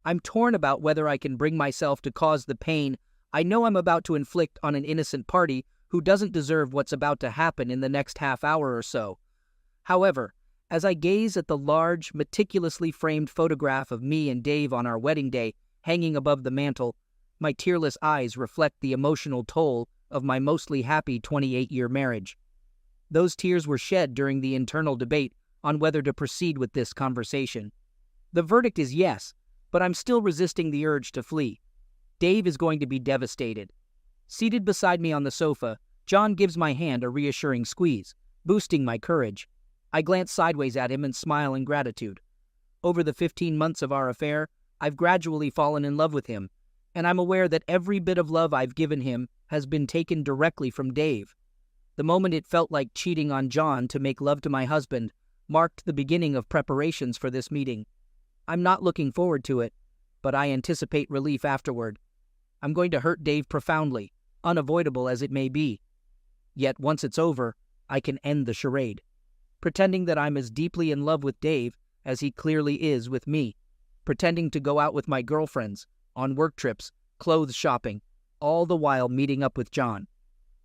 I'm torn about whether I can bring myself to cause the pain I know I'm about to inflict on an innocent party who doesn't deserve what's about to happen in the next half hour or so. However, as I gaze at the large, meticulously framed photograph of me and Dave on our wedding day hanging above the mantel, my tearless eyes reflect the emotional toll of my mostly happy 28-year marriage. Those tears were shed during the internal debate on whether to proceed with this conversation. The verdict is yes, but I'm still resisting the urge to flee. Dave is going to be devastated. Seated beside me on the sofa, John gives my hand a reassuring squeeze, boosting my courage. I glance sideways at him and smile in gratitude. Over the 15 months of our affair, I've gradually fallen in love with him, and I'm aware that every bit of love I've given him has been taken directly from Dave. The moment it felt like cheating on John to make love to my husband marked the beginning of preparations for this meeting. I'm not looking forward to it, but I anticipate relief afterward. I'm going to hurt Dave profoundly, unavoidable as it may be. Yet once it's over, I can end the charade, pretending that I'm as deeply in love with Dave as he clearly is with me, pretending to go out with my girlfriends, on work trips, clothes shopping, all the while meeting up with John.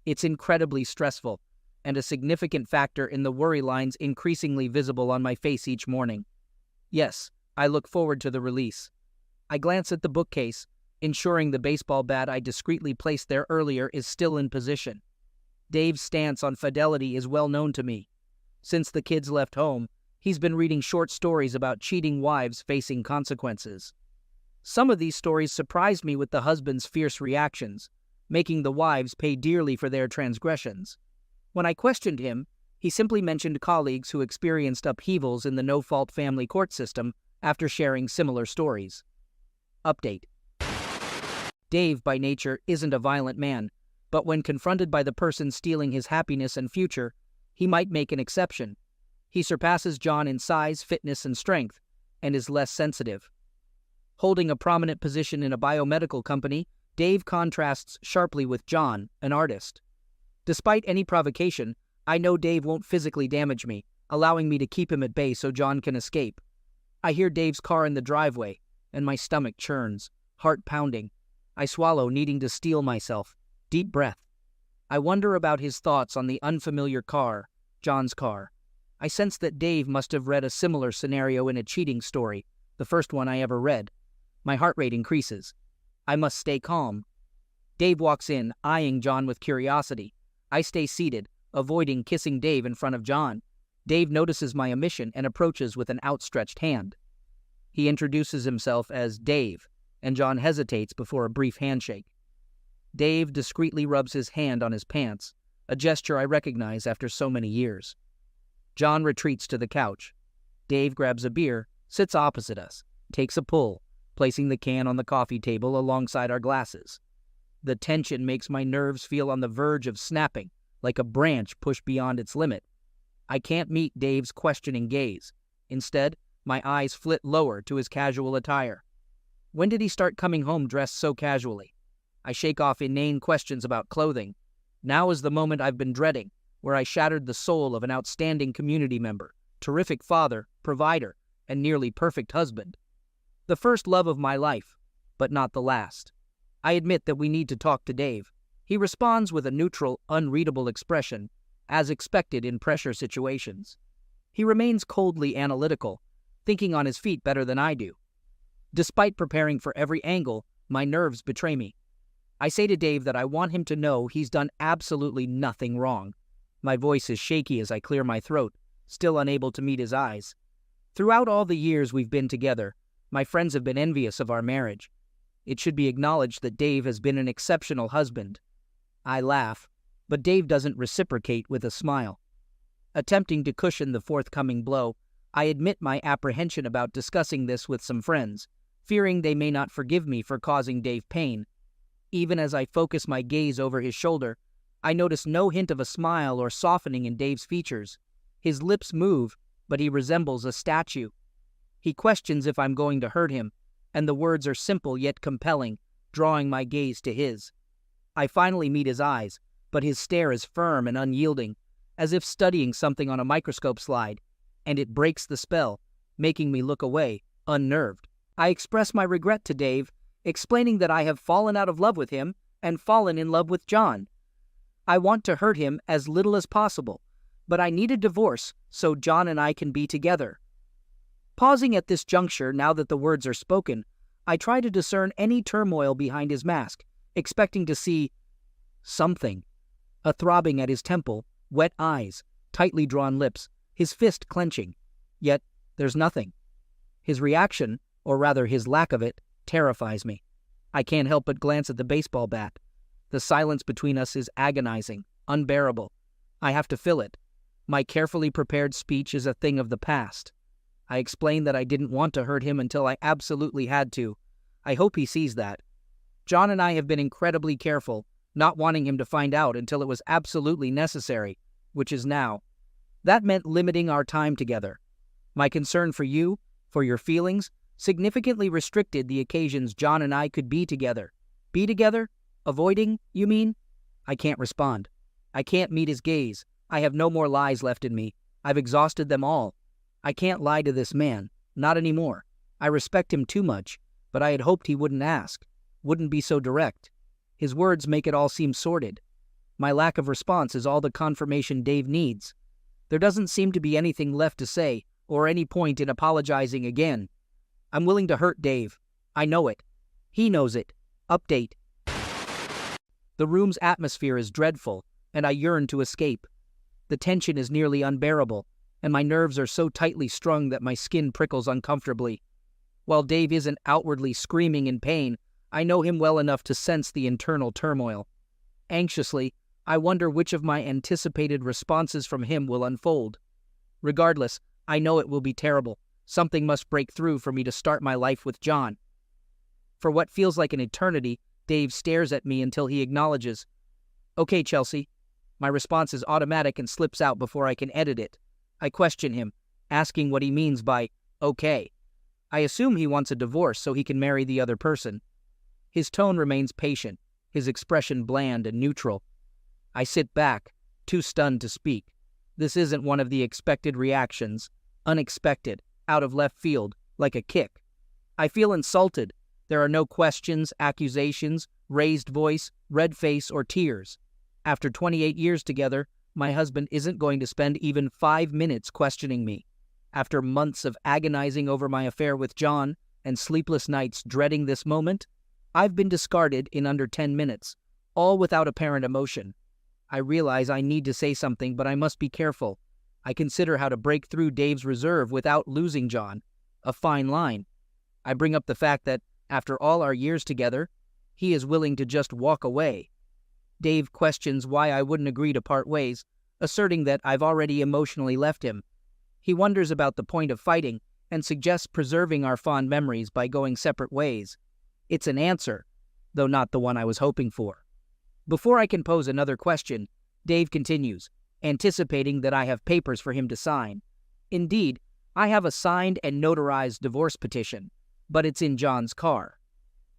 It's incredibly stressful, and a significant factor in the worry lines increasingly visible on my face each morning. Yes, I look forward to the release. I glance at the bookcase, ensuring the baseball bat I discreetly placed there earlier is still in position. Dave's stance on fidelity is well known to me. Since the kids left home, he's been reading short stories about cheating wives facing consequences. Some of these stories surprised me with the husband's fierce reactions, making the wives pay dearly for their transgressions. When I questioned him, he simply mentioned colleagues who experienced upheavals in the no-fault family court system after sharing similar stories. Update. Dave, by nature, isn't a violent man, but when confronted by the person stealing his happiness and future, he might make an exception. He surpasses John in size, fitness, and strength, and is less sensitive. Holding a prominent position in a biomedical company, Dave contrasts sharply with John, an artist. Despite any provocation, I know Dave won't physically damage me, allowing me to keep him at bay so John can escape. I hear Dave's car in the driveway, and my stomach churns, heart pounding. I swallow, needing to steel myself. Deep breath. I wonder about his thoughts on the unfamiliar car, John's car. I sense that Dave must have read a similar scenario in a cheating story, the first one I ever read. My heart rate increases. I must stay calm. Dave walks in, eyeing John with curiosity. I stay seated, avoiding kissing Dave in front of John. Dave notices my omission and approaches with an outstretched hand. He introduces himself as Dave, and John hesitates before a brief handshake. Dave discreetly rubs his hand on his pants, a gesture I recognize after so many years. John retreats to the couch. Dave grabs a beer, sits opposite us, takes a pull, placing the can on the coffee table alongside our glasses. The tension makes my nerves feel on the verge of snapping, like a branch pushed beyond its limit. I can't meet Dave's questioning gaze. Instead, my eyes flit lower to his casual attire. When did he start coming home dressed so casually? I shake off inane questions about clothing. Now is the moment I've been dreading, where I shattered the soul of an outstanding community member, terrific father, provider, and nearly perfect husband. The first love of my life, but not the last. I admit that we need to talk to Dave. He responds with a neutral, unreadable expression, as expected in pressure situations. He remains coldly analytical, thinking on his feet better than I do. Despite preparing for every angle, my nerves betray me. I say to Dave that I want him to know he's done absolutely nothing wrong. My voice is shaky as I clear my throat, still unable to meet his eyes. Throughout all the years we've been together, my friends have been envious of our marriage. It should be acknowledged that Dave has been an exceptional husband. I laugh, but Dave doesn't reciprocate with a smile. Attempting to cushion the forthcoming blow, I admit my apprehension about discussing this with some friends, fearing they may not forgive me for causing Dave pain. Even as I focus my gaze over his shoulder, I notice no hint of a smile or softening in Dave's features. His lips move, but he resembles a statue. He questions if I'm going to hurt him, and the words are simple yet compelling, drawing my gaze to his. I finally meet his eyes, but his stare is firm and unyielding, as if studying something on a microscope slide, and it breaks the spell, making me look away, unnerved. I express my regret to Dave, explaining that I have fallen out of love with him and fallen in love with John. I want to hurt him as little as possible, but I need a divorce so John and I can be together. Pausing at this juncture now that the words are spoken, I try to discern any turmoil behind his mask, expecting to see something. A throbbing at his temple, wet eyes, tightly drawn lips, his fist clenching. Yet, there's nothing. His reaction, or rather his lack of it, terrifies me. I can't help but glance at the baseball bat. The silence between us is agonizing, unbearable. I have to fill it. My carefully prepared speech is a thing of the past. I explain that I didn't want to hurt him until I absolutely had to. I hope he sees that. John and I have been incredibly careful, not wanting him to find out until it was absolutely necessary, which is now. That meant limiting our time together. My concern for you, for your feelings, significantly restricted the occasions John and I could be together. Be together? Avoiding, you mean? I can't respond. I can't meet his gaze. I have no more lies left in me. I've exhausted them all. I can't lie to this man. Not anymore. I respect him too much, but I had hoped he wouldn't ask, wouldn't be so direct. His words make it all seem sordid. My lack of response is all the confirmation Dave needs. There doesn't seem to be anything left to say, or any point in apologizing again. I'm willing to hurt Dave. I know it. He knows it. Update. The room's atmosphere is dreadful, and I yearn to escape. The tension is nearly unbearable, and my nerves are so tightly strung that my skin prickles uncomfortably. While Dave isn't outwardly screaming in pain, I know him well enough to sense the internal turmoil. Anxiously, I wonder which of my anticipated responses from him will unfold. Regardless, I know it will be terrible. Something must break through for me to start my life with John. For what feels like an eternity, Dave stares at me until he acknowledges, "Okay, Chelsea." My response is automatic and slips out before I can edit it. I question him, asking what he means by okay. I assume he wants a divorce so he can marry the other person. His tone remains patient, his expression bland and neutral. I sit back, too stunned to speak. This isn't one of the expected reactions. Unexpected, out of left field, like a kick. I feel insulted. There are no questions, accusations, raised voice, red face, or tears. After 28 years together, my husband isn't going to spend even 5 minutes questioning me. After months of agonizing over my affair with John and sleepless nights dreading this moment, I've been discarded in under 10 minutes, all without apparent emotion. I realize I need to say something, but I must be careful. I consider how to break through Dave's reserve without losing John. A fine line. I bring up the fact that, after all our years together, he is willing to just walk away. Dave questions why I wouldn't agree to part ways, asserting that I've already emotionally left him. He wonders about the point of fighting and suggests preserving our fond memories by going separate ways. It's an answer, though not the one I was hoping for. Before I can pose another question, Dave continues, anticipating that I have papers for him to sign. Indeed, I have a signed and notarized divorce petition, but it's in John's car.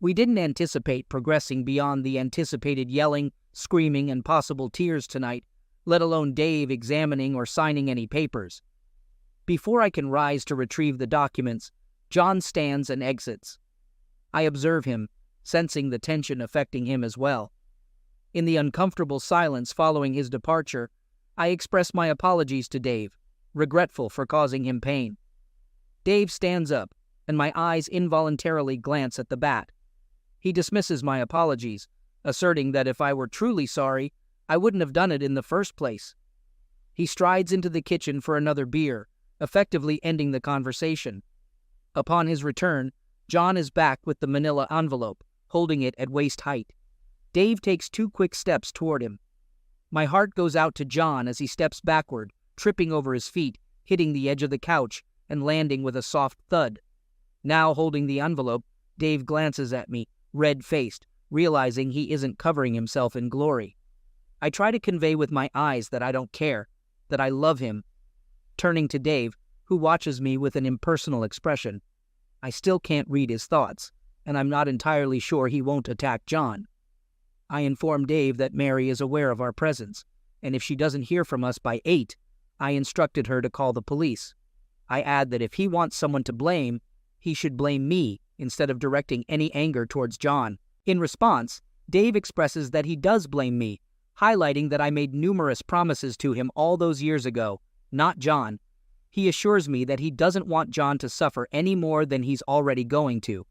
We didn't anticipate progressing beyond the anticipated yelling, screaming, and possible tears tonight, let alone Dave examining or signing any papers. Before I can rise to retrieve the documents, John stands and exits. I observe him, sensing the tension affecting him as well. In the uncomfortable silence following his departure, I express my apologies to Dave, regretful for causing him pain. Dave stands up, and my eyes involuntarily glance at the bat. He dismisses my apologies, asserting that if I were truly sorry, I wouldn't have done it in the first place. He strides into the kitchen for another beer, effectively ending the conversation. Upon his return, John is back with the manila envelope, holding it at waist height. Dave takes 2 quick steps toward him. My heart goes out to John as he steps backward, tripping over his feet, hitting the edge of the couch, and landing with a soft thud. Now holding the envelope, Dave glances at me, red-faced, realizing he isn't covering himself in glory. I try to convey with my eyes that I don't care, that I love him. Turning to Dave, who watches me with an impersonal expression, I still can't read his thoughts, and I'm not entirely sure he won't attack John. I inform Dave that Mary is aware of our presence, and if she doesn't hear from us by 8, I instructed her to call the police. I add that if he wants someone to blame, he should blame me instead of directing any anger towards John. In response, Dave expresses that he does blame me, highlighting that I made numerous promises to him all those years ago, not John. He assures me that he doesn't want John to suffer any more than he's already going to.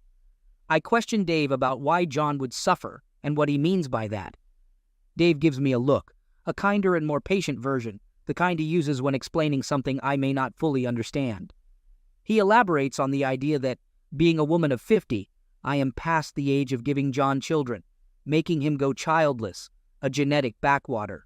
I question Dave about why John would suffer and what he means by that. Dave gives me a look, a kinder and more patient version, the kind he uses when explaining something I may not fully understand. He elaborates on the idea that, being a woman of 50, I am past the age of giving John children, making him go childless, a genetic backwater.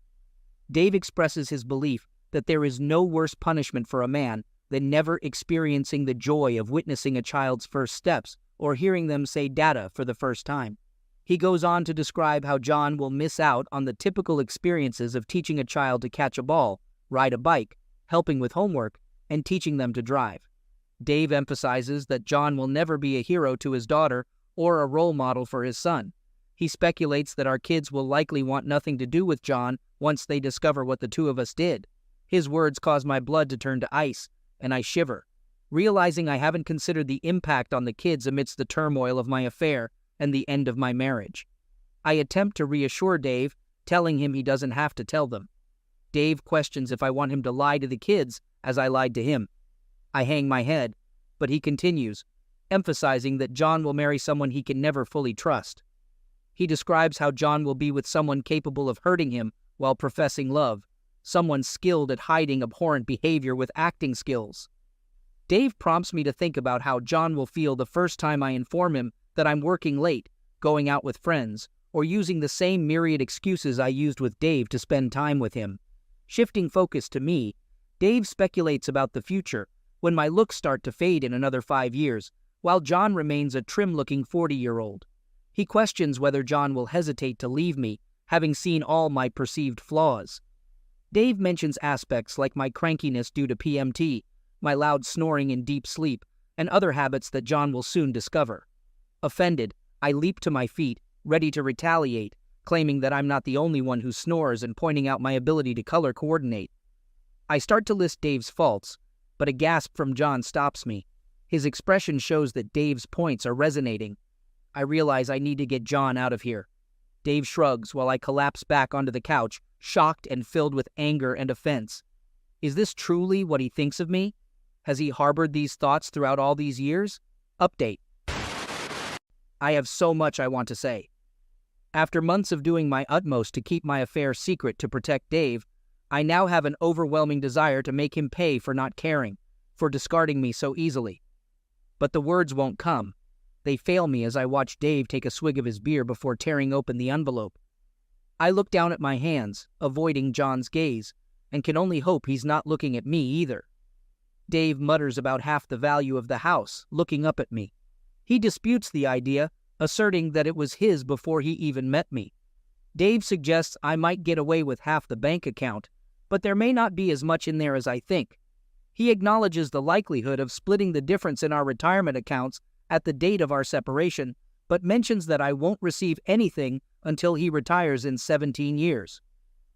Dave expresses his belief that there is no worse punishment for a man than never experiencing the joy of witnessing a child's first steps or hearing them say dada for the first time. He goes on to describe how John will miss out on the typical experiences of teaching a child to catch a ball, ride a bike, helping with homework, and teaching them to drive. Dave emphasizes that John will never be a hero to his daughter or a role model for his son. He speculates that our kids will likely want nothing to do with John once they discover what the two of us did. His words cause my blood to turn to ice, and I shiver, realizing I haven't considered the impact on the kids amidst the turmoil of my affair and the end of my marriage. I attempt to reassure Dave, telling him he doesn't have to tell them. Dave questions if I want him to lie to the kids as I lied to him. I hang my head, but he continues, emphasizing that John will marry someone he can never fully trust. He describes how John will be with someone capable of hurting him while professing love, someone skilled at hiding abhorrent behavior with acting skills. Dave prompts me to think about how John will feel the first time I inform him that I'm working late, going out with friends, or using the same myriad excuses I used with Dave to spend time with him. Shifting focus to me, Dave speculates about the future, when my looks start to fade in another 5 years, while John remains a trim-looking 40-year-old. He questions whether John will hesitate to leave me, having seen all my perceived flaws. Dave mentions aspects like my crankiness due to PMT, my loud snoring in deep sleep, and other habits that John will soon discover. Offended, I leap to my feet, ready to retaliate, claiming that I'm not the only one who snores and pointing out my ability to color coordinate. I start to list Dave's faults, but a gasp from John stops me. His expression shows that Dave's points are resonating. I realize I need to get John out of here. Dave shrugs while I collapse back onto the couch, shocked and filled with anger and offense. Is this truly what he thinks of me? Has he harbored these thoughts throughout all these years? Update. I have so much I want to say. After months of doing my utmost to keep my affair secret to protect Dave, I now have an overwhelming desire to make him pay for not caring, for discarding me so easily. But the words won't come. They fail me as I watch Dave take a swig of his beer before tearing open the envelope. I look down at my hands, avoiding John's gaze, and can only hope he's not looking at me either. Dave mutters about half the value of the house, looking up at me. He disputes the idea, asserting that it was his before he even met me. Dave suggests I might get away with half the bank account, but there may not be as much in there as I think. He acknowledges the likelihood of splitting the difference in our retirement accounts at the date of our separation, but mentions that I won't receive anything until he retires in 17 years.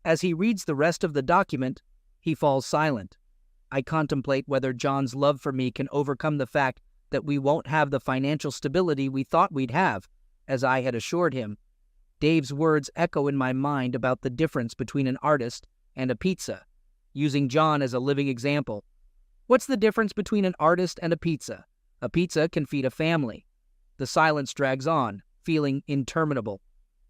As he reads the rest of the document, he falls silent. I contemplate whether John's love for me can overcome the fact that we won't have the financial stability we thought we'd have, as I had assured him. Dave's words echo in my mind about the difference between an artist and a pizza, using John as a living example. What's the difference between an artist and a pizza? A pizza can feed a family. The silence drags on, feeling interminable.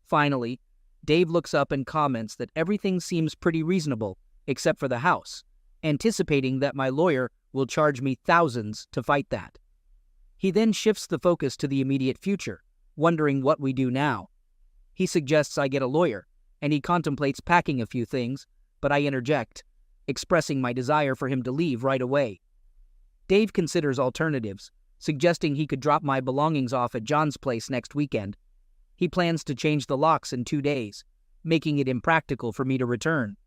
Finally, Dave looks up and comments that everything seems pretty reasonable, except for the house, anticipating that my lawyer will charge me thousands to fight that. He then shifts the focus to the immediate future, wondering what we do now. He suggests I get a lawyer, and he contemplates packing a few things, but I interject, expressing my desire for him to leave right away. Dave considers alternatives, suggesting he could drop my belongings off at John's place next weekend. He plans to change the locks in 2 days, making it impractical for me to return.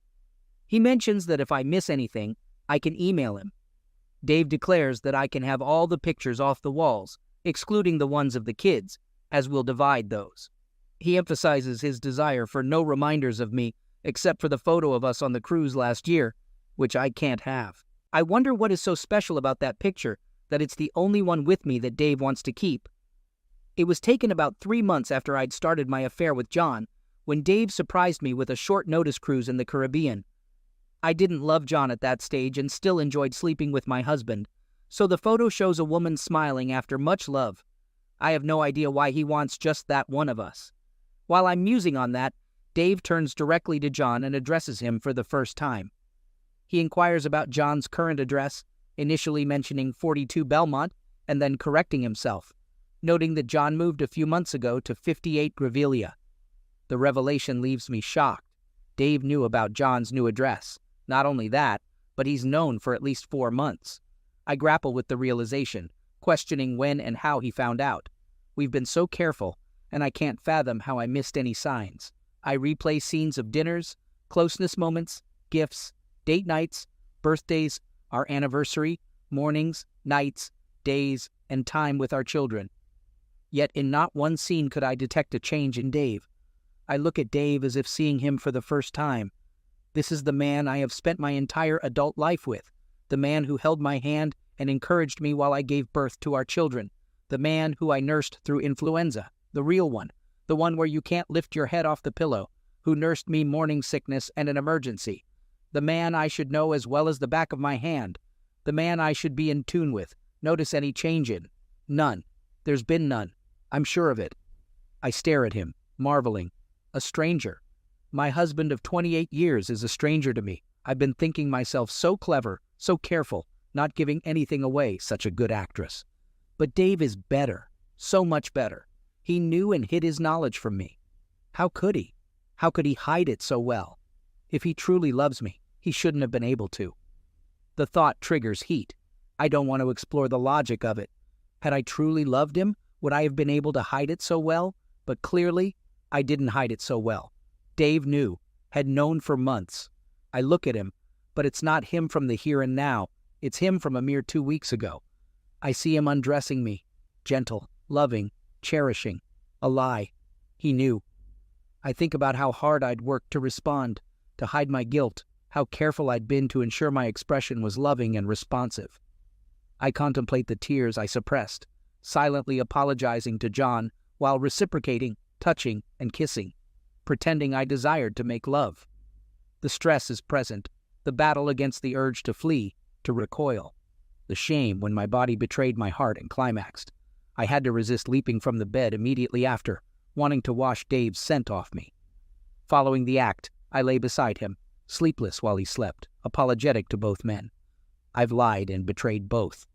He mentions that if I miss anything, I can email him. Dave declares that I can have all the pictures off the walls, excluding the ones of the kids, as we'll divide those. He emphasizes his desire for no reminders of me except for the photo of us on the cruise last year, which I can't have. I wonder what is so special about that picture that it's the only one with me that Dave wants to keep. It was taken about 3 months after I'd started my affair with John, when Dave surprised me with a short-notice cruise in the Caribbean. I didn't love John at that stage and still enjoyed sleeping with my husband, so the photo shows a woman smiling after much love. I have no idea why he wants just that one of us. While I'm musing on that, Dave turns directly to John and addresses him for the first time. He inquires about John's current address, initially mentioning 42 Belmont, and then correcting himself, noting that John moved a few months ago to 58 Grevillea. The revelation leaves me shocked. Dave knew about John's new address. Not only that, but he's known for at least 4 months. I grapple with the realization, questioning when and how he found out. We've been so careful, and I can't fathom how I missed any signs. I replay scenes of dinners, closeness moments, gifts, date nights, birthdays, our anniversary, mornings, nights, days, and time with our children. Yet in not one scene could I detect a change in Dave. I look at Dave as if seeing him for the first time. This is the man I have spent my entire adult life with, the man who held my hand and encouraged me while I gave birth to our children, the man who I nursed through influenza, the real one, the one where you can't lift your head off the pillow, who nursed me morning sickness and an emergency, the man I should know as well as the back of my hand, the man I should be in tune with, notice any change in. None. There's been none. I'm sure of it. I stare at him, marveling. A stranger. My husband of 28 years is a stranger to me. I've been thinking myself so clever, so careful, not giving anything away, such a good actress. But Dave is better, so much better. He knew and hid his knowledge from me. How could he? How could he hide it so well? If he truly loves me, he shouldn't have been able to. The thought triggers heat. I don't want to explore the logic of it. Had I truly loved him, would I have been able to hide it so well? But clearly, I didn't hide it so well. Dave knew, had known for months. I look at him, but it's not him from the here and now. It's him from a mere 2 weeks ago. I see him undressing me, gentle, loving, cherishing. A lie. He knew. I think about how hard I'd worked to respond, to hide my guilt, how careful I'd been to ensure my expression was loving and responsive. I contemplate the tears I suppressed, silently apologizing to John while reciprocating, touching, and kissing, pretending I desired to make love. The stress is present, the battle against the urge to flee, to recoil. The shame when my body betrayed my heart and climaxed. I had to resist leaping from the bed immediately after, wanting to wash Dave's scent off me. Following the act, I lay beside him, sleepless while he slept, apologetic to both men. I've lied and betrayed both.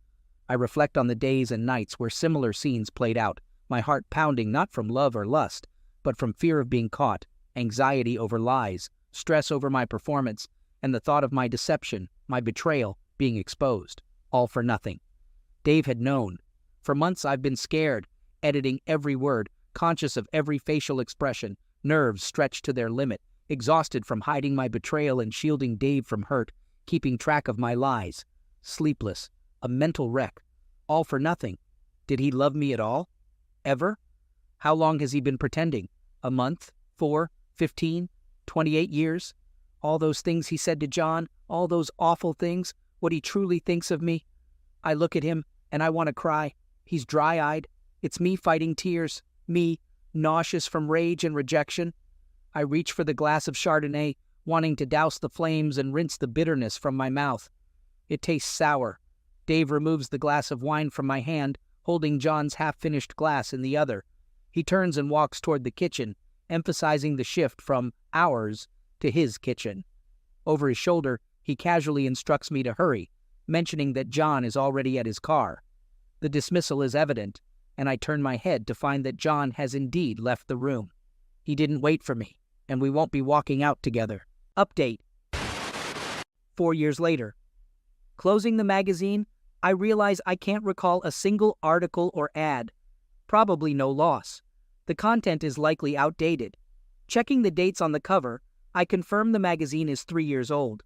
I reflect on the days and nights where similar scenes played out, my heart pounding not from love or lust, but from fear of being caught, anxiety over lies, stress over my performance, and the thought of my deception, my betrayal, being exposed. All for nothing. Dave had known. For months I've been scared, editing every word, conscious of every facial expression, nerves stretched to their limit, exhausted from hiding my betrayal and shielding Dave from hurt, keeping track of my lies. Sleepless, a mental wreck. All for nothing. Did he love me at all? Ever? How long has he been pretending? A month? 4? 15? 28 years? All those things he said to John, all those awful things, what he truly thinks of me. I look at him, and I want to cry. He's dry-eyed. It's me fighting tears. Me, nauseous from rage and rejection. I reach for the glass of Chardonnay, wanting to douse the flames and rinse the bitterness from my mouth. It tastes sour. Dave removes the glass of wine from my hand, holding John's half-finished glass in the other. He turns and walks toward the kitchen, emphasizing the shift from ours to his kitchen. Over his shoulder, he casually instructs me to hurry, mentioning that John is already at his car. The dismissal is evident, and I turn my head to find that John has indeed left the room. He didn't wait for me, and we won't be walking out together. Update. 4 years later. Closing the magazine, I realize I can't recall a single article or ad. Probably no loss. The content is likely outdated. Checking the dates on the cover, I confirm the magazine is 3 years old.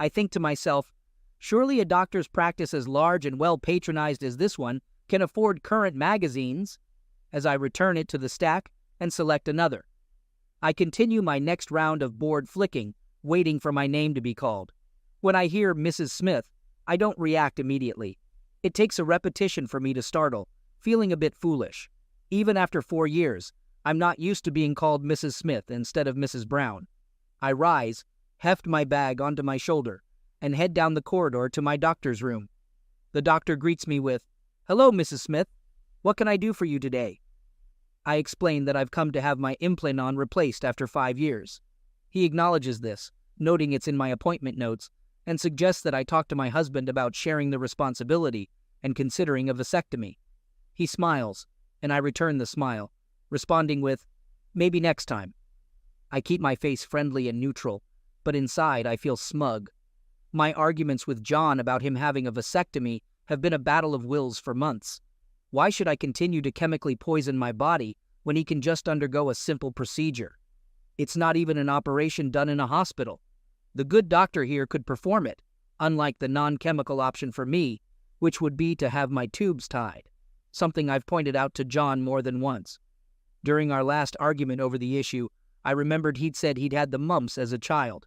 I think to myself, surely a doctor's practice as large and well patronized as this one can afford current magazines, as I return it to the stack and select another. I continue my next round of board flicking, waiting for my name to be called. When I hear Mrs. Smith, I don't react immediately. It takes a repetition for me to startle, feeling a bit foolish. Even after 4 years, I'm not used to being called Mrs. Smith instead of Mrs. Brown. I rise, heft my bag onto my shoulder, and head down the corridor to my doctor's room. The doctor greets me with, "Hello, Mrs. Smith. What can I do for you today?" I explain that I've come to have my implant replaced after 5 years. He acknowledges this, noting it's in my appointment notes, and suggests that I talk to my husband about sharing the responsibility and considering a vasectomy. He smiles, and I return the smile, responding with, "Maybe next time." I keep my face friendly and neutral, but inside I feel smug. My arguments with John about him having a vasectomy have been a battle of wills for months. Why should I continue to chemically poison my body when he can just undergo a simple procedure? It's not even an operation done in a hospital. The good doctor here could perform it, unlike the non-chemical option for me, which would be to have my tubes tied, something I've pointed out to John more than once. During our last argument over the issue, I remembered he'd said he'd had the mumps as a child.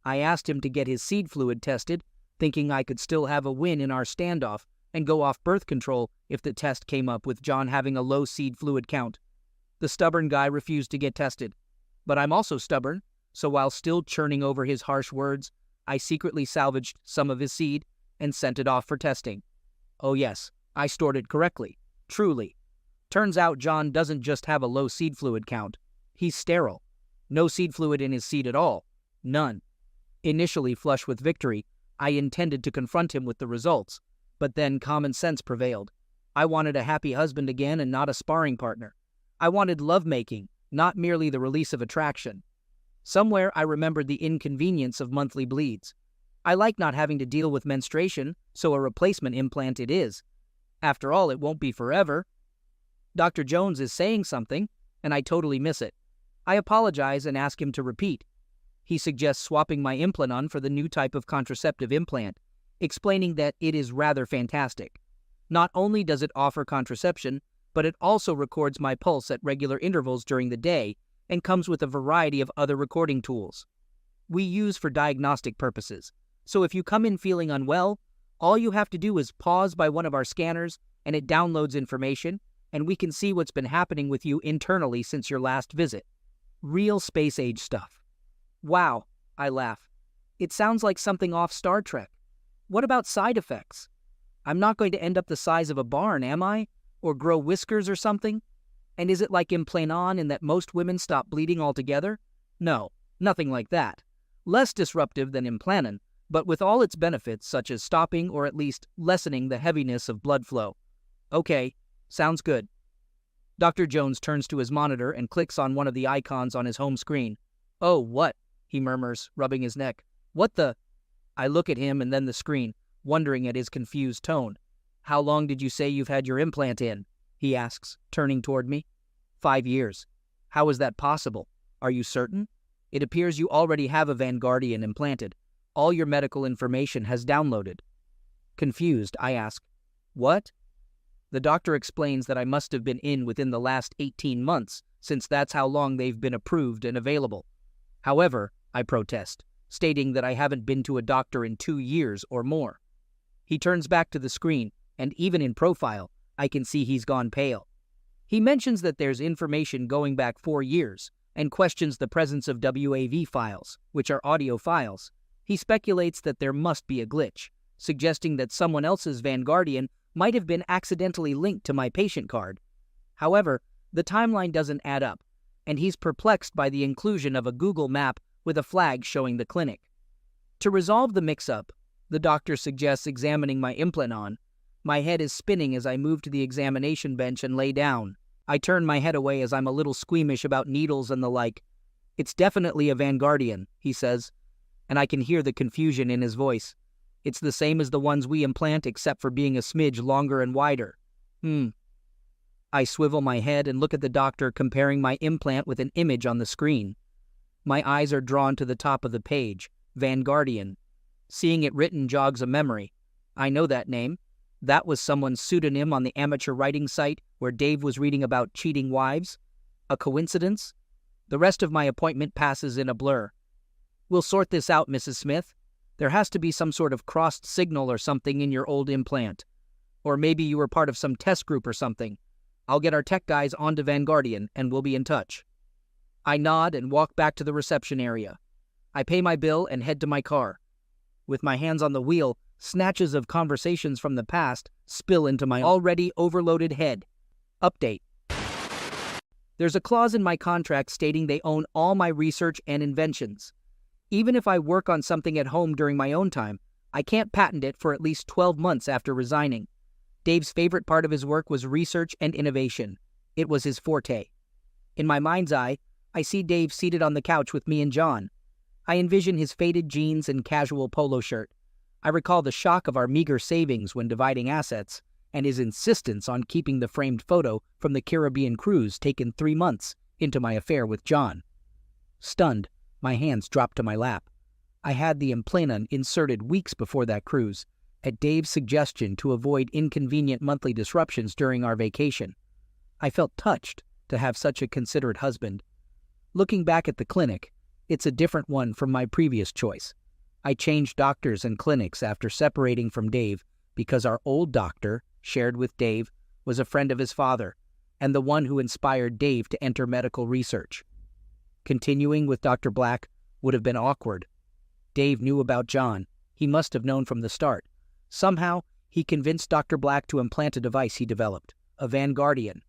I asked him to get his seed fluid tested, thinking I could still have a win in our standoff and go off birth control if the test came up with John having a low seed fluid count. The stubborn guy refused to get tested. But I'm also stubborn, so while still churning over his harsh words, I secretly salvaged some of his seed and sent it off for testing. Oh yes, I stored it correctly. Truly. Turns out John doesn't just have a low seed fluid count. He's sterile. No seed fluid in his seed at all. None. Initially flush with victory, I intended to confront him with the results, but then common sense prevailed. I wanted a happy husband again and not a sparring partner. I wanted lovemaking, not merely the release of attraction. Somewhere I remembered the inconvenience of monthly bleeds. I like not having to deal with menstruation, so a replacement implant it is. After all, it won't be forever. Dr. Jones is saying something, and I totally miss it. I apologize and ask him to repeat. He suggests swapping my implant for the new type of contraceptive implant, explaining that it is rather fantastic. Not only does it offer contraception, but it also records my pulse at regular intervals during the day and comes with a variety of other recording tools we use for diagnostic purposes. So if you come in feeling unwell, all you have to do is pause by one of our scanners and it downloads information, and we can see what's been happening with you internally since your last visit. Real space-age stuff. Wow, I laugh. It sounds like something off Star Trek. What about side effects? I'm not going to end up the size of a barn, am I? Or grow whiskers or something? And is it like Implanon in that most women stop bleeding altogether? No, nothing like that. Less disruptive than Implanon, but with all its benefits such as stopping or at least lessening the heaviness of blood flow. Okay, sounds good. Dr. Jones turns to his monitor and clicks on one of the icons on his home screen. "Oh, what?" he murmurs, rubbing his neck. "What the?" I look at him and then the screen, wondering at his confused tone. "How long did you say you've had your implant in?" he asks, turning toward me. 5 years. How is that possible? Are you certain? It appears you already have a Vanguardian implanted. All your medical information has downloaded. Confused, I ask, "What?" The doctor explains that I must have been in within the last 18 months, since that's how long they've been approved and available. However, I protest, stating that I haven't been to a doctor in 2 years or more. He turns back to the screen, and even in profile, I can see he's gone pale. He mentions that there's information going back 4 years, and questions the presence of WAV files, which are audio files. He speculates that there must be a glitch, suggesting that someone else's Vanguardian might have been accidentally linked to my patient card. However, the timeline doesn't add up, and he's perplexed by the inclusion of a Google map with a flag showing the clinic. To resolve the mix-up, the doctor suggests examining my implant. My head is spinning as I move to the examination bench and lay down. I turn my head away as I'm a little squeamish about needles and the like. "It's definitely a Vanguardian," he says, and I can hear the confusion in his voice. "It's the same as the ones we implant except for being a smidge longer and wider." I swivel my head and look at the doctor comparing my implant with an image on the screen. My eyes are drawn to the top of the page, Vanguardian. Seeing it written jogs a memory. I know that name. That was someone's pseudonym on the amateur writing site where Dave was reading about cheating wives. A coincidence? The rest of my appointment passes in a blur. "We'll sort this out, Mrs. Smith. There has to be some sort of crossed signal or something in your old implant. Or maybe you were part of some test group or something. I'll get our tech guys onto Vanguardian and we'll be in touch. I nod and walk back to the reception area. I pay my bill and head to my car. With my hands on the wheel, snatches of conversations from the past spill into my already overloaded head. Update. There's a clause in my contract stating they own all my research and inventions. Even if I work on something at home during my own time, I can't patent it for at least 12 months after resigning. Dave's favorite part of his work was research and innovation. It was his forte. In my mind's eye, I see Dave seated on the couch with me and John. I envision his faded jeans and casual polo shirt. I recall the shock of our meager savings when dividing assets, and his insistence on keeping the framed photo from the Caribbean cruise taken 3 months into my affair with John. Stunned, my hands dropped to my lap. I had the implant inserted weeks before that cruise, at Dave's suggestion to avoid inconvenient monthly disruptions during our vacation. I felt touched to have such a considerate husband. Looking back at the clinic, it's a different one from my previous choice. I changed doctors and clinics after separating from Dave because our old doctor, shared with Dave, was a friend of his father, and the one who inspired Dave to enter medical research. Continuing with Dr. Black would have been awkward. Dave knew about John. He must have known from the start. Somehow, he convinced Dr. Black to implant a device he developed, a Vanguardian.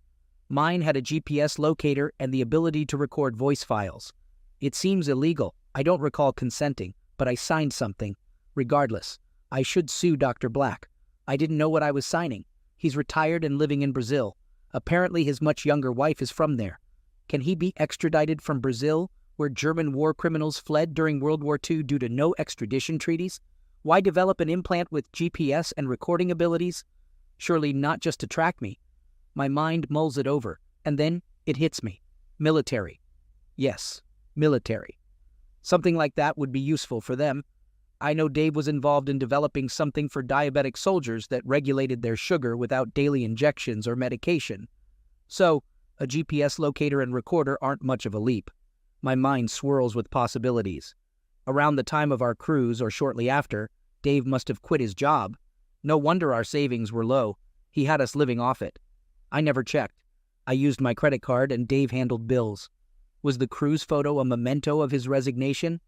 Mine had a GPS locator and the ability to record voice files. It seems illegal. I don't recall consenting, but I signed something. Regardless, I should sue Dr. Black. I didn't know what I was signing. He's retired and living in Brazil. Apparently his much younger wife is from there. Can he be extradited from Brazil, where German war criminals fled during World War II due to no extradition treaties? Why develop an implant with GPS and recording abilities? Surely not just to track me. My mind mulls it over, and then it hits me. Military. Yes, military. Something like that would be useful for them. I know Dave was involved in developing something for diabetic soldiers that regulated their sugar without daily injections or medication. So, a GPS locator and recorder aren't much of a leap. My mind swirls with possibilities. Around the time of our cruise, or shortly after, Dave must have quit his job. No wonder our savings were low. He had us living off it. I never checked. I used my credit card and Dave handled bills. Was the cruise photo a memento of his resignation?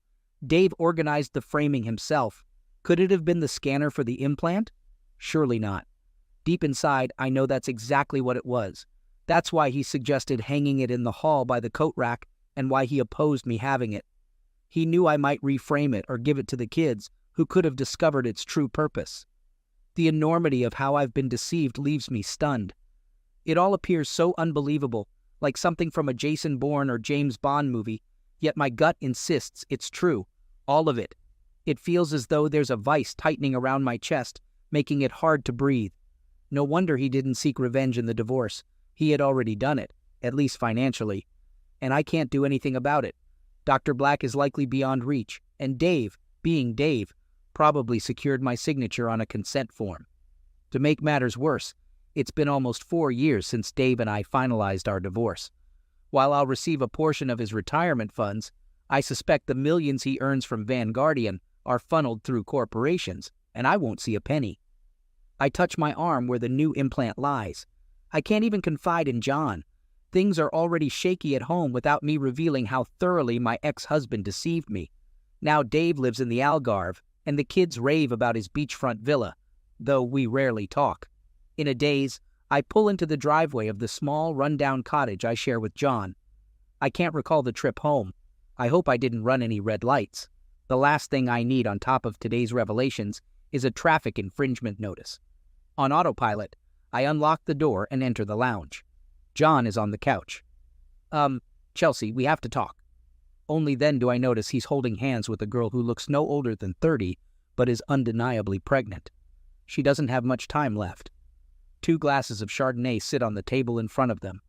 Dave organized the framing himself. Could it have been the scanner for the implant? Surely not. Deep inside, I know that's exactly what it was. That's why he suggested hanging it in the hall by the coat rack and why he opposed me having it. He knew I might reframe it or give it to the kids, who could have discovered its true purpose. The enormity of how I've been deceived leaves me stunned. It all appears so unbelievable, like something from a Jason Bourne or James Bond movie, yet my gut insists it's true, all of it. It feels as though there's a vice tightening around my chest, making it hard to breathe. No wonder he didn't seek revenge in the divorce. He had already done it, at least financially. And I can't do anything about it. Dr. Black is likely beyond reach, and Dave, being Dave, probably secured my signature on a consent form. To make matters worse, it's been almost 4 years since Dave and I finalized our divorce. While I'll receive a portion of his retirement funds, I suspect the millions he earns from Vanguardian are funneled through corporations, and I won't see a penny. I touch my arm where the new implant lies. I can't even confide in John. Things are already shaky at home without me revealing how thoroughly my ex-husband deceived me. Now Dave lives in the Algarve, and the kids rave about his beachfront villa, though we rarely talk. In a daze, I pull into the driveway of the small, run-down cottage I share with John. I can't recall the trip home. I hope I didn't run any red lights. The last thing I need on top of today's revelations is a traffic infringement notice. On autopilot, I unlock the door and enter the lounge. John is on the couch. Chelsea, we have to talk. Only then do I notice he's holding hands with a girl who looks no older than 30, but is undeniably pregnant. She doesn't have much time left. 2 glasses of Chardonnay sit on the table in front of them.